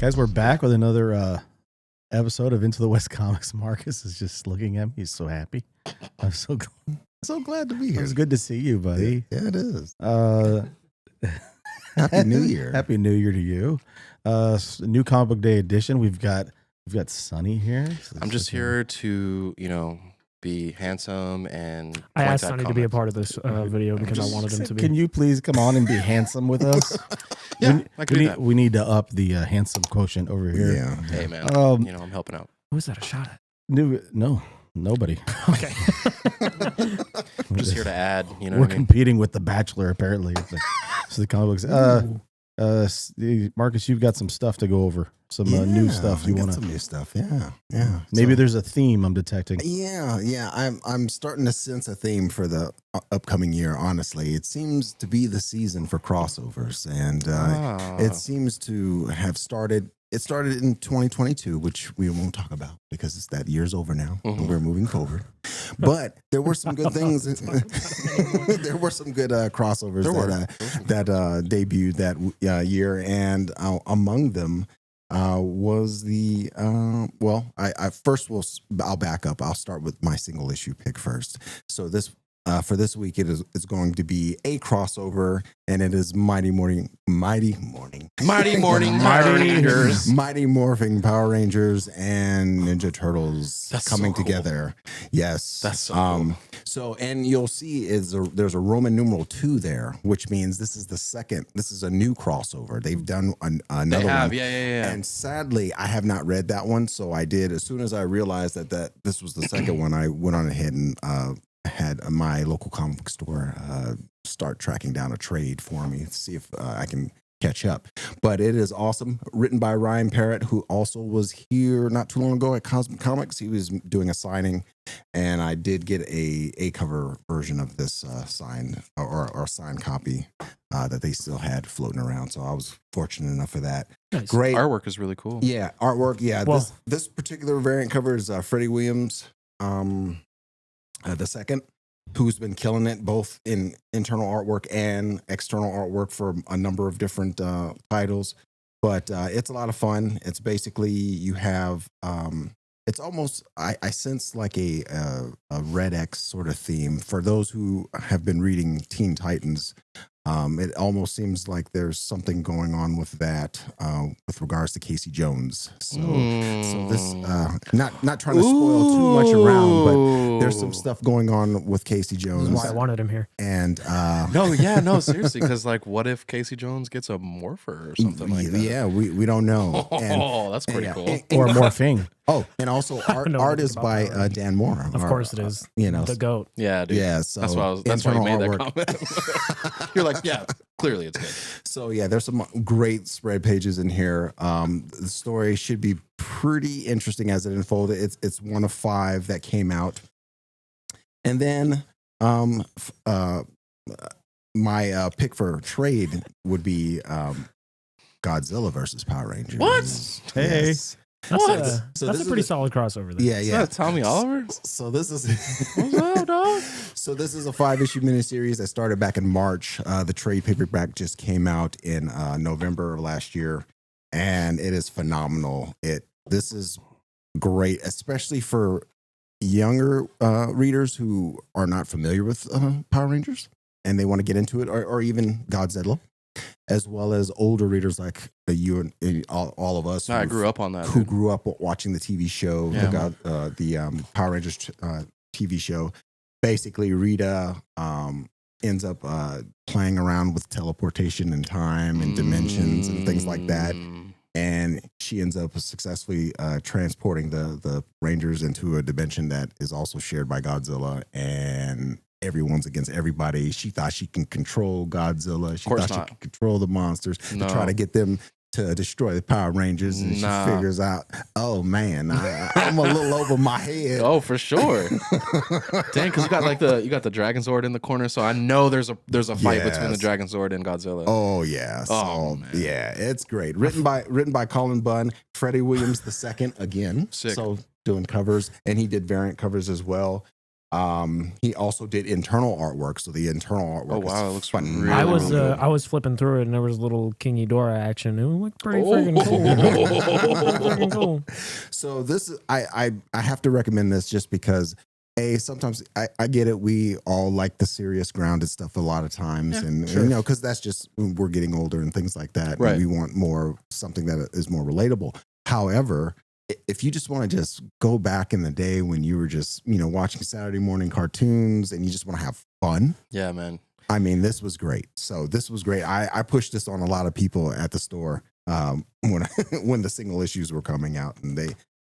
Guys, we're back with another episode of Into the West Comics. Marcus is just looking at me. He's so happy. I'm so glad to be here. It's good to see you, buddy. Yeah, it is. Happy New Year. Happy New Year to you. New Comic Book Day edition. We've got Sonny here. So I'm just here to, be handsome and I asked Sonny to be a part of this video because I wanted him to be. Can you please come on and be handsome with us? Yeah, we need to up the handsome quotient over here. Yeah. Hey, man. I'm helping out. Who's that a shot at? No, nobody. Okay. I'm just here to add, We're competing with The Bachelor, apparently. So the comic books. Marcus, you've got some stuff to go over. Some new stuff you want to. Some new stuff, yeah. Maybe there's a theme I'm detecting. Yeah. I'm starting to sense a theme for the upcoming year. Honestly, it seems to be the season for crossovers, and it seems to have started. It started in 2022, which we won't talk about because it's that year's over now. And we're moving forward. But there were some good things. There were some good crossovers that debuted that year, and among them was the I'll back up. I'll start with my single issue pick first. So this. For this week, it's going to be a crossover, and it is Mighty Morphing Power Rangers and Ninja Turtles coming together. Yes, that's so cool. So, and you'll see there's a Roman numeral 2 there, which means this is the second. This is a new crossover. They've done another one. Yeah. And sadly, I have not read that one, so I did as soon as I realized that this was the second one. I went on ahead and had my local comic book store start tracking down a trade for me to see if I can catch up. But it is awesome. Written by Ryan Parrot, who also was here not too long ago at Cosmic Comics. He was doing a signing, and I did get a cover version of this signed or signed copy that they still had floating around. So I was fortunate enough for that. Nice. Great artwork is really cool. Yeah, artwork. Yeah, well, this particular variant cover is Freddie Williams. The second, who's been killing it both in internal artwork and external artwork for a number of different titles. But it's a lot of fun. It's basically you have it's almost I sense like a Red X sort of theme for those who have been reading Teen Titans. It almost seems like there's something going on with that with regards to Casey Jones. So this not trying to spoil too much around, but there's some stuff going on with Casey Jones. That's why I wanted him here. And seriously, because what if Casey Jones gets a morpher or something like that? Yeah, we don't know. That's pretty cool. Or morphing. Oh, and also art is by Dan Mora. Of course it is. The GOAT. Yeah, dude. Yeah, so that's why you made that comment. You're like, yeah, clearly it's good. So yeah, there's some great spread pages in here. The story should be pretty interesting as it unfolded. It's one of 5 that came out. And then my pick for trade would be Godzilla versus Power Rangers. What? Hey. Yes. That's a pretty solid crossover there. Yeah. Is that Tommy Oliver? So this is What's up, dog? So this is a 5-issue miniseries that started back in March. The trade paperback just came out in November of last year, and it is phenomenal. This is great, especially for younger readers who are not familiar with Power Rangers and they want to get into it, or even Godzilla, as well as older readers like you and all of us. I grew up on that. Who grew up watching the TV show, the Power Rangers TV show. Basically, Rita ends up playing around with teleportation and time and dimensions and things like that. And she ends up successfully transporting the Rangers into a dimension that is also shared by Godzilla, and everyone's against everybody. She thought she can control Godzilla. She thought she could control the monsters to try to get them to destroy the Power Rangers, and she figures out, oh man, I'm a little over my head. Oh, for sure. Dang, because you got the Dragon Zord in the corner, so I know there's a fight between the Dragon Zord and Godzilla. Oh yeah, yeah, it's great. Written by Cullen Bunn, Freddie Williams II again. Sick. So doing covers, and he did variant covers as well. He also did internal artwork, so the internal artwork. Oh wow, it looks fun. Really, I was flipping through it, and there was a little King Ghidorah action. It looked pretty freaking cool. Freaking cool. So this, I have to recommend this just because. Sometimes I get it. We all like the serious, grounded stuff a lot of times, and you know, because that's just we're getting older and things like that. Right. And we want more something that is more relatable. However, if you just want to just go back in the day when you were just watching Saturday morning cartoons and you just want to have fun, yeah, man. I mean, this was great. So this was great. I pushed this on a lot of people at the store when the single issues were coming out, and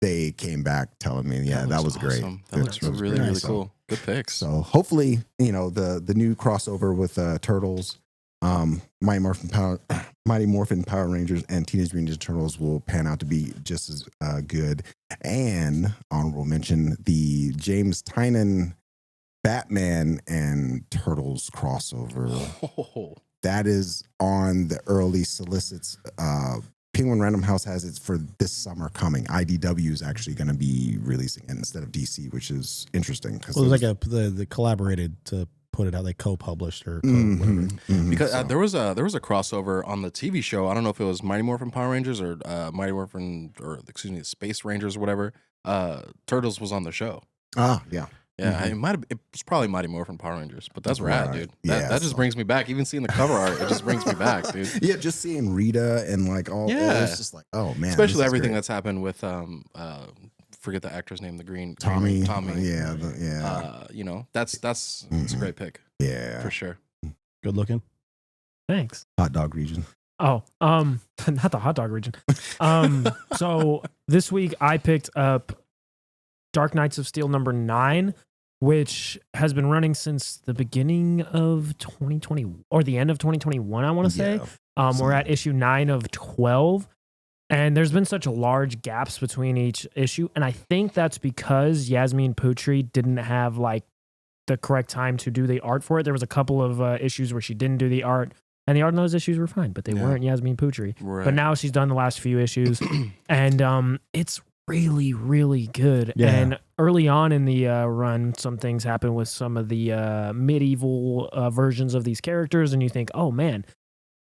they came back telling me, that was awesome. great. That looks really, really cool. Good picks. So hopefully, the new crossover with Turtles, Mighty Morphin Power Rangers, and Teenage Mutant Ninja Turtles will pan out to be just as good. And honorable mention, the James Tynion Batman and Turtles crossover. Oh. That is on the early solicits. Penguin Random House has it for this summer coming. IDW is actually going to be releasing it instead of DC, which is interesting. Well, it was like they collaborated to put it out. They co-published or whatever. Because there was a crossover on the TV show. I don't know if it was Mighty Morphin Power Rangers or Space Rangers or whatever. Turtles was on the show. Ah, yeah. Yeah, it was probably Mighty Morphin Power Rangers, but that's rad, dude. That just brings me back. Even seeing the cover art, it just brings me back, dude. Yeah, just seeing Rita and like all. Yeah, it's just like, oh man. Especially everything that's happened with forget the actor's name, the green Tommy. Yeah. That's a great pick. Yeah, for sure. Good looking. Thanks. Hot dog region. Oh, not the hot dog region. So this week I picked up Dark Knights of Steel number 9, which has been running since the beginning of 2020 or the end of 2021, I want to say. We're at issue 9 of 12. And there's been such large gaps between each issue. And I think that's because Yasmin Putri didn't have like the correct time to do the art for it. There was a couple of issues where she didn't do the art. And the art in those issues were fine, but they weren't Yasmin Putri. Right. But now she's done the last few issues. And it's really, really good. Yeah. And early on in the run, some things happen with some of the medieval versions of these characters, and you think, oh man,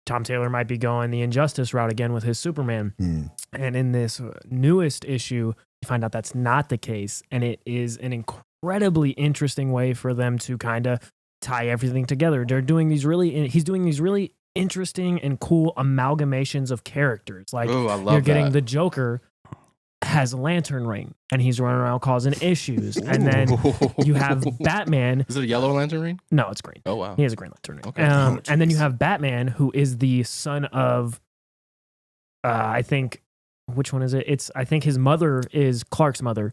Tom Taylor might be going the Injustice route again with his Superman. And in this newest issue, you find out that's not the case, and it is an incredibly interesting way for them to kind of tie everything together. He's doing these really interesting and cool amalgamations of characters. Like, you're getting the Joker has a lantern ring and he's running around causing issues. And then you have Batman. Is it a yellow lantern ring? No, it's green. Oh, wow. He has a green lantern ring. Okay. And then you have Batman, who is the son of, I think, which one is it? I think his mother is Clark's mother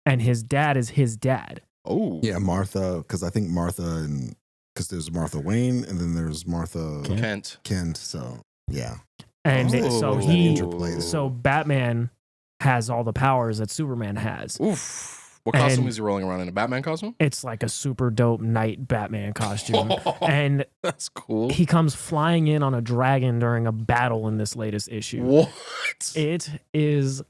and his dad is his dad. Oh. Yeah, Martha, because I think because there's Martha Wayne and then there's Martha Kent. So, yeah. And so Batman has all the powers that Superman has. Oof. What costume is he rolling around in? A Batman costume? It's like a super dope night Batman costume. And that's cool. He comes flying in on a dragon during a battle in this latest issue. What? It is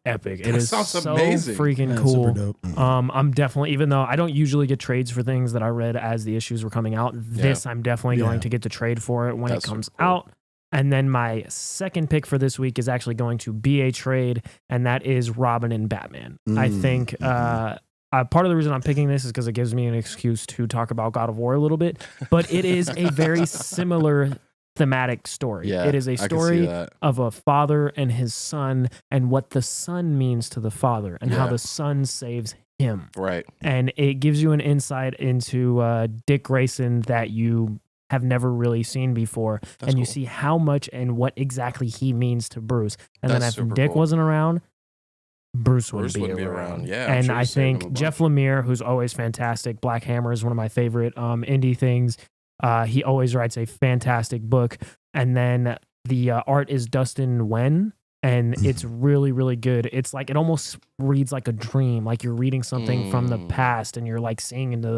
epic. It is so amazing. Freaking That's cool. super dope. I'm definitely, even though I don't usually get trades for things that I read as the issues were coming out, I'm definitely going to get the trade for it when it comes out. And then my second pick for this week is actually going to be a trade, and that is Robin and Batman. I think part of the reason I'm picking this is because it gives me an excuse to talk about God of War a little bit, but it is a very similar thematic story. Yeah, it is a story of a father and his son and what the son means to the father and how the son saves him. Right. And it gives you an insight into Dick Grayson that you have never really seen before. That's and you see how much and what exactly he means to Bruce. And then if Dick wasn't around, Bruce wouldn't be around. Yeah. And I think Jeff Lemire, who's always fantastic, Black Hammer is one of my favorite indie things. He always writes a fantastic book. And then the art is Dustin Ngyuen. And it's really, really good. It's like, it almost reads like a dream, like you're reading something from the past and you're like seeing into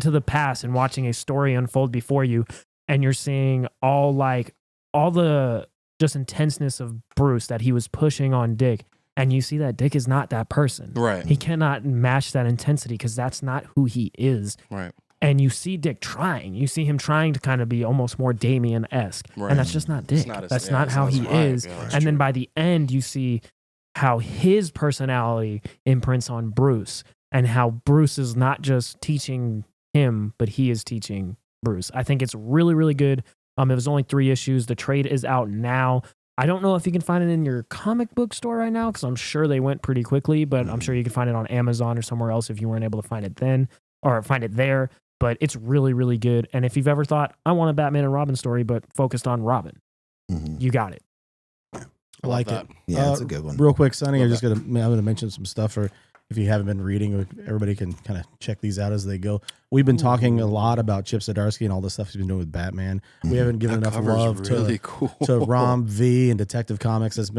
the past and watching a story unfold before you, and you're seeing all the just intenseness of Bruce that he was pushing on Dick, and you see that Dick is not that person. Right. He cannot match that intensity because that's not who he is. Right. And you see Dick trying. You see him trying to kind of be almost more Damien-esque. Right. And that's just not Dick. That's not how he is. Yeah, and then by the end, you see how his personality imprints on Bruce and how Bruce is not just teaching him, but he is teaching Bruce. I think it's really, really good. It was only 3 issues. The trade is out now. I don't know if you can find it in your comic book store right now because I'm sure they went pretty quickly, but I'm sure you can find it on Amazon or somewhere else if you weren't able to find it then or find it there. But it's really, really good. And if you've ever thought, I want a Batman and Robin story, but focused on Robin, you got it. I like it. Yeah, it's a good one. Real quick, Sonny, I'm gonna mention some stuff for if you haven't been reading, everybody can kind of check these out as they go. We've been talking a lot about Chip Zdarsky and all the stuff he's been doing with Batman. We haven't given enough love to Rom V and Detective Comics. That's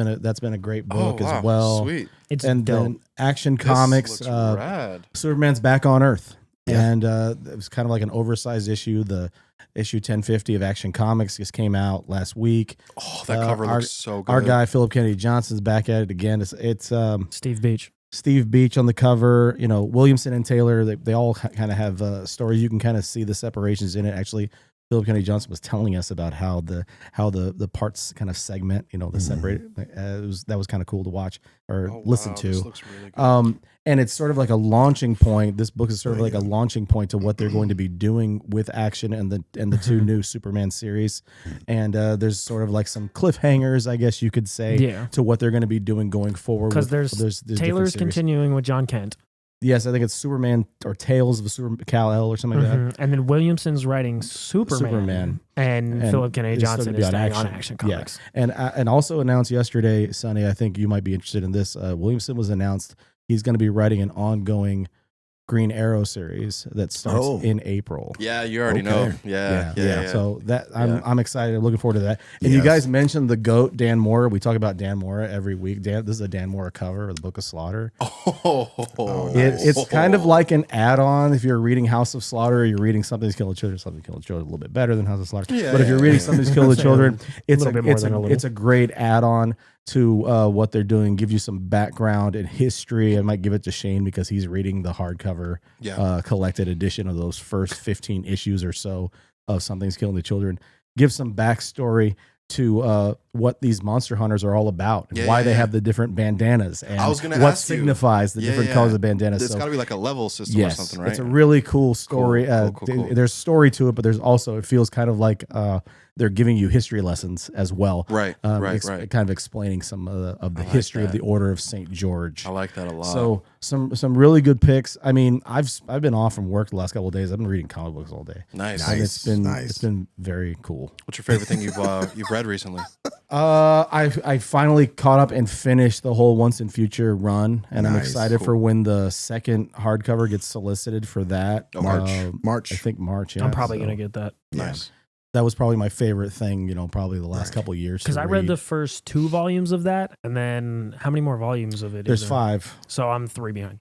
been a great book as well. Sweet. It's and dope. then Action Comics, rad. Superman's back on Earth. Yeah. And it was kind of like an oversized issue. The issue 1050 of Action Comics just came out last week. Oh, that cover looks so good. Our guy Philip Kennedy Johnson's back at it again. It's Steve Beach. Steve Beach on the cover. You know, Williamson and Taylor. They all kind of have stories. You can kind of see the separations in it. Actually, Philip Kennedy Johnson was telling us about how the parts kind of segment. You know, the separate. That was kind of cool to watch or listen to. This looks really good. And it's sort of like a launching point. This book is sort of like a launching point to what they're going to be doing with Action and the 2 new Superman series. And there's sort of like some cliffhangers, I guess you could say, to what they're going to be doing going forward. Because there's Taylor's continuing with John Kent. Yes, I think it's Superman or Tales of Kal-El or something like that. And then Williamson's writing Superman. And Philip Kennedy Johnson is staying on Action Comics. Yeah. And also announced yesterday, Sonny, I think you might be interested in this. Williamson was announced he's going to be writing an ongoing Green Arrow series that starts in April. Yeah, you already know. Yeah. So that I'm excited. Looking forward to that. And you guys mentioned the GOAT, Dan Mora. We talk about Dan Mora every week. This is a Dan Mora cover of the Book of Slaughter. It's kind of like an add-on if you're reading House of Slaughter or you're reading Something's Killing Children. Something's Killing Children a little bit better than House of Slaughter. But if you're reading Something's Killing Children, it's a great add-on to what they're doing, give you some background and history. I might give it to Shane because he's reading the hardcover collected edition of those first 15 issues or so of Something's Killing the Children. Give some backstory to what these monster hunters are all about and why they have the different bandanas and what signifies the different colors of bandanas. It's got to be like a level system or something, right? It's a really cool story. Cool. There's story to it, but there's also, it feels kind of like they're giving you history lessons as well. Right. Kind of explaining some of the history of the Order of St. George. I like that a lot. So some really good picks. I mean, I've been off from work the last couple of days. I've been reading comic books all day. Nice. And it's been very cool. What's your favorite thing you've read recently? I finally caught up and finished the whole Once and Future run, and I'm excited for when the second hardcover gets solicited for that. March. I think March. Yeah, I'm probably gonna get that. Nice. That was probably my favorite thing, probably the last couple of years. Because I read the first 2 volumes of that, and then how many more volumes of it? There's 5. So I'm 3 behind.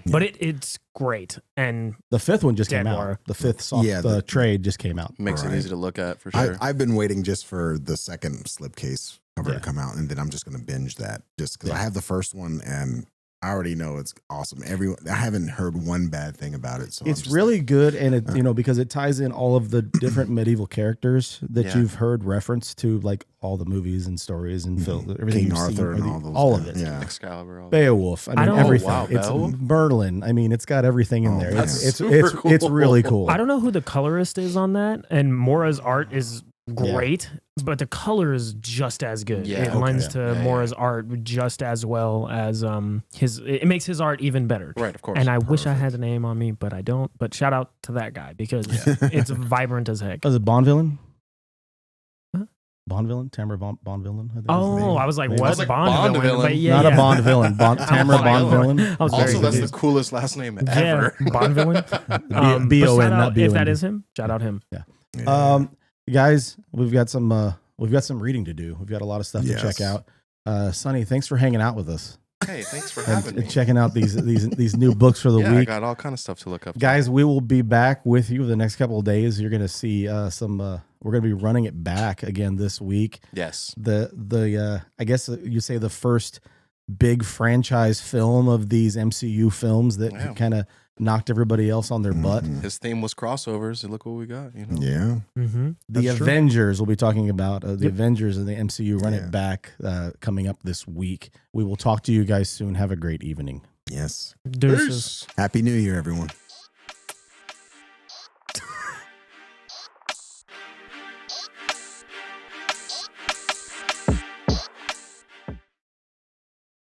But it's great. And the 5th one just came out. The 5th trade just came out. Makes it easy to look at for sure. I've been waiting just for the second slipcase cover to come out, and then I'm just going to binge that just because I have the first one and I already know it's awesome. I haven't heard one bad thing about it. So it's really good, and it because it ties in all of the different medieval characters that you've heard reference to, like all the movies and stories and film, everything. King Arthur and all those. All of it. Yeah. Excalibur. Beowulf. I mean, everything. It's Merlin. I mean, it's got everything in there. It's cool. It's really cool. I don't know who the colorist is on that, and Mora's art is great, but the color is just as good. It lends to Mora's art just as well as it makes his art even better. Right, of course. And I wish I had the name on me, but I don't. But shout out to that guy because it's vibrant as heck. Was it Bond villain? Bond villain? Tamara Bond villain? I was like, what's Bond villain? But not a Bond villain. Tamara Bond villain. Also, that's the coolest last name ever. Bond villain. B-O-N, not B-O-N. If that is him, shout out him. Yeah. Guys, we've got some reading to do. We've got a lot of stuff to check out. Sonny, thanks for hanging out with us. Hey, thanks for having me. Checking out these new books for the week. I got all kind of stuff to look up. Guys, we will be back with you the next couple of days. You're going to see we're going to be running it back again this week. Yes. The I guess you say the first big franchise film of these MCU films that kind of knocked everybody else on their butt. His theme was crossovers, and look what we got. You know? Yeah. The Avengers, we'll be talking about the Avengers and the MCU Run It Back coming up this week. We will talk to you guys soon. Have a great evening. Yes. Deuces. Happy New Year, everyone.